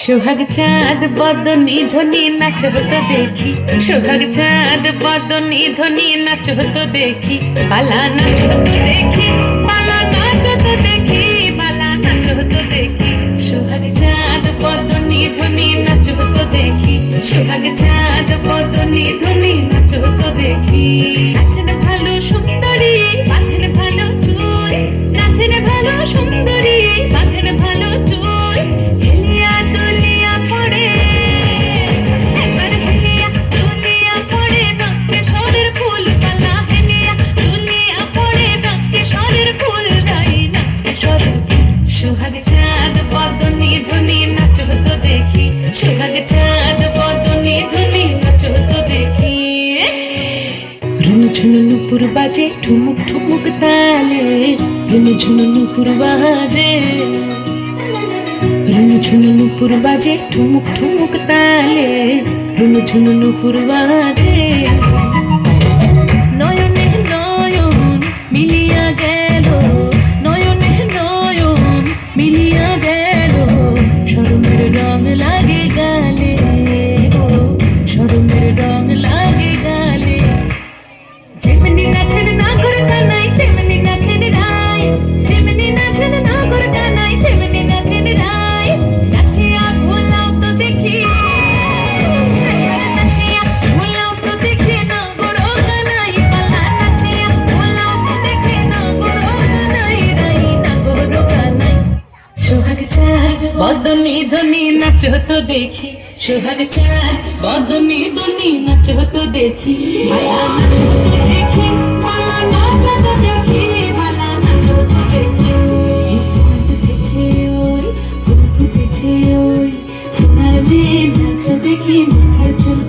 সোহাগ চাঁদ বদনি ধ্বনি নাচ হতো দেখি, সোহাগ চাঁদ বদনি ধ্বনি নাচ হতো দেখি, পালা নাচ হতো দেখি, পালা নাচ হতো দেখি, পালা নাচ হতো দেখি। সোহাগ চাঁদ বদনি ধ্বনি নাচ হতো দেখি, সোহাগ চাঁদ বদনি ধ্বনি নাচ হতো দেখি। নাচেন ভালো সুন্দরী বাঁধেন ভালো চুল, নাচেন ভালো সুন্দরী বাঁধেন ভালো চুল, হেলিয়া দুলিয়া পড়ে এবার হেলিয়া দুলিয়া পড়ে রঙে সরের ফুল পালা, হেলিয়া দুলিয়া পড়ে রঙে সরের ফুল গাই নাচে সরের ফুল। সোহাগ চাঁদ বদনি ধ্বনি নাচ হতো দেখি, সোহাগ চাঁদ বদনি ধ্বনি নাচ হতো দেখি। ঝুনু নুপুর বাজে ঠুমুক ঠুমুক তালে, ঝুনু নুপুর বাজে, ঝুনু নুপুর বাজে ঠুমুক ঠুমুক তালে, ঝুনু নুপুর বাজে। নয়নে নয়ন মিলিয়া গেল, নয়নে নয়ন মিলিয়া গেল, শরমের রং লাগে গালে গো, শরমের রং লাগে গালে। যেমনি নাচেন নাগর কানাই তেমনি নাচেন রাই, যেমনি নাচেন নাগর কানাই তেমনি নাচেন রাই। নাচিয়া ভোলাও তো দেখি, নাচিয়া ভোলাও তো দেখি নাগর কানাই পালা, নাচিয়া ভোলাও তো দেখি নাগর কানাই রাই, নাগর কানাই। সোহাগ চাঁদ বদনি ধ্বনি নাচ হতো দেখি, সোহাগ চাঁদ বদনি ধ্বনি নাচ হতো দেখি, পালা নাচ হতো দেখি, পালা নাচ হতো দেখি, পালা নাচ হতো দেখি। চাঁদ উঠেছে ওই ফুল ফুটেছে ওই, সোনার মেয়ে নাচ দেখি মাথার চুল